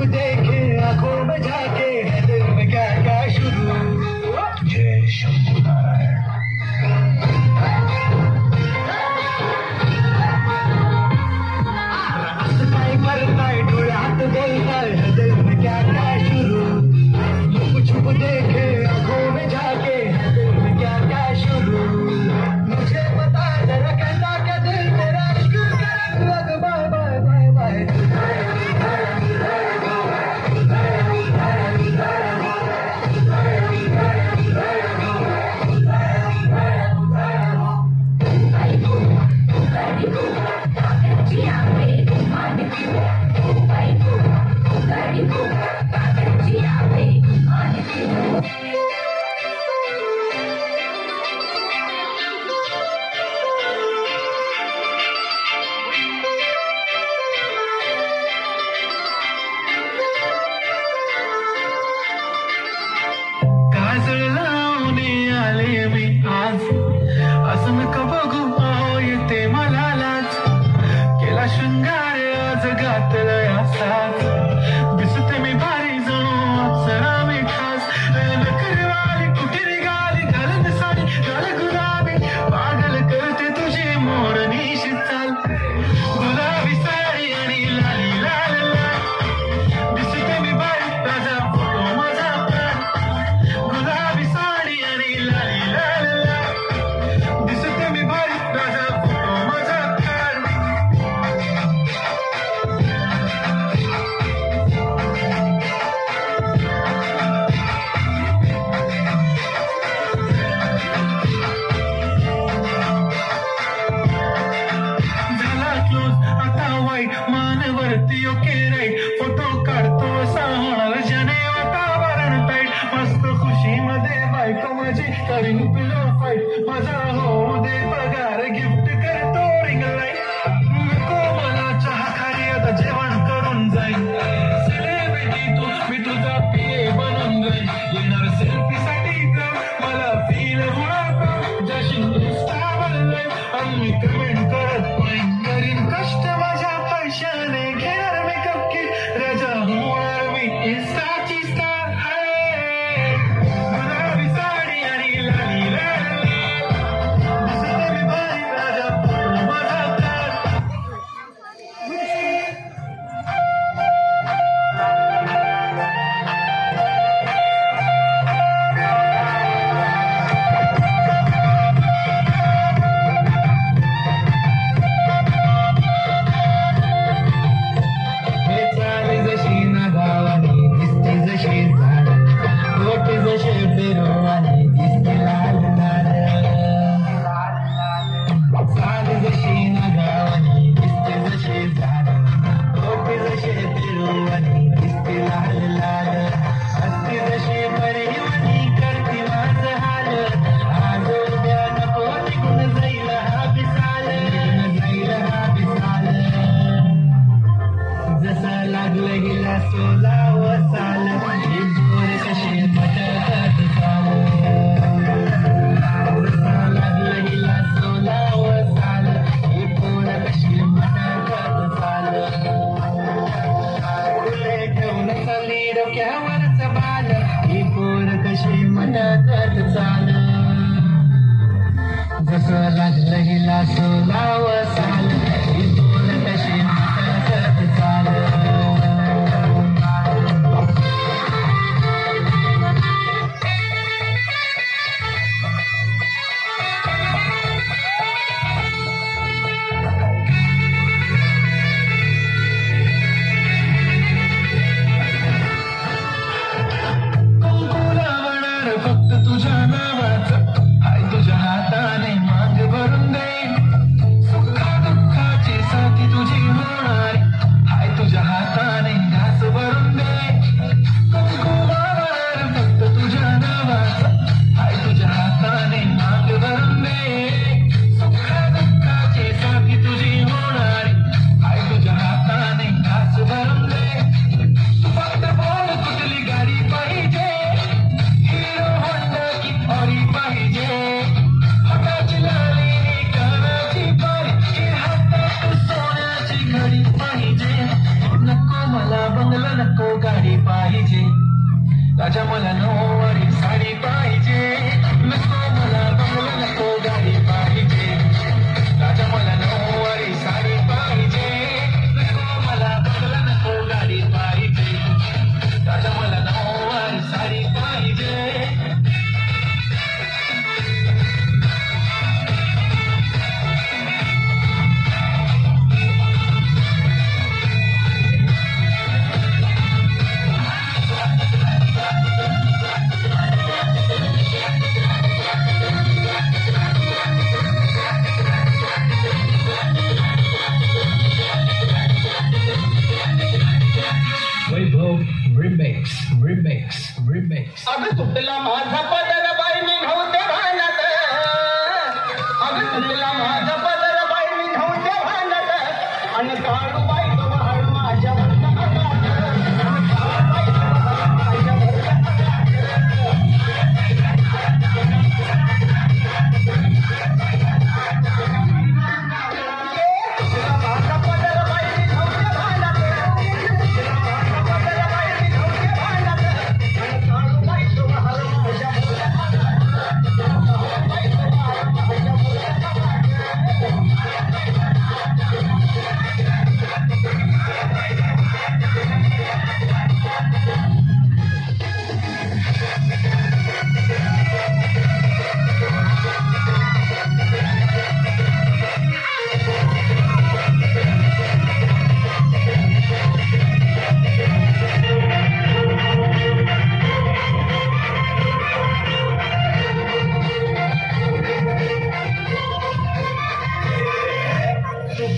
देखे आंखों में जाके है दिल में क्या क्या शुरू। जय शंभू नारायण। हंसताय मरताय डोळ्यात बोलताय है दिल में क्या क्या शुरू। छुप छुप देखे आंखों में जाके है दिल में क्या क्या शुरू। मुझे बता जरा कहता क्या दिल तेरा इश्क करने लगा। Bye bye bye bye. काजळ लावणे आले मी आज असं नका बघू येते मला लाज। केला शृंगार आज घातलाय असाच दिसते मी भारी जणू अप्सरा मी खास। नखरवाली कुठे निघाली घालत साडी घाल गुलाबी पागल करते तुझी मोरनीशी चाल। गुलाबी साडी आणि लाली लाल लाल दिसते मी भारी राजा फोटो माझा प्राण। गुलाबी साडी आणि लाली लाल लाल दिसते मी भारी राजा फोटो माझा प्राण। झाला क्लोज आता वाईट मानवरती ओके राईट फोटो काढतो असा होणार ज्याने वातावरण टाईट। मस्त खुशीमध्ये बायको माझी करीन पिलो फाईट माझा होऊ दे पगार गिफ्ट करतो रिंग लाईट। नको मला चहा खाली आता जेवण करून जाईल सेलिब्रिटी तू मी तुझा पिये बनून जाईल। येणार सेल्फी साठी मला फील होणार जशी इंस्टावर लाईव्ह आणि मी कमेंट करत नाही करीन कष्ट माझ्या पैशाने घेणार मेकअप किट राजा होणार मी इंस्टाची स्टार। गुलाबी साडी आणि लाली लाल लाल दिसते मी भारी राजा फोटो माझा प्राण। हे चाली जशी नागावानी दिसते जशी झाड गोटे जसे पेरुवानी दिसते लाल लाल। चाली जशी नागावानी दिसते जशी झाड गोटे जसे पेरुवानी दिसते लाल लाल। हसते जशी परिवानी करते माझं हाल आज उद्या नको निघून जाईल हा विसाल जाईल हा विसाल। जसा लागलं गेला सोला व साल ही जोर कशी पटकत चाल। जसा लागलं गेला सोला व साल ही पोर कशी पटकत चाल। फुले ठेवून चालली डोक्यावरच बाल ही पोर कशी मटकत चाल। जसं लागलं गेला सोला व साल ही पोर कशी मटकत चाल। कुंकू लावणार फक्त तुझ्या नावाचं हाय तुझ्या हाताने माग भरून दे सुखा दुःखा राजा मला नऊवारी साडी पाहिजे, नको मला बंगला, नको गाडी पाहिजे. राजा मला नऊवारी साडी पाहिजे, नको मला बंगला, नको गाडी पाहिजे. राजा मला नऊवारी साडी पाहिजे. Remix. अगं तुटला माझा पदर बाई निघाऊ दे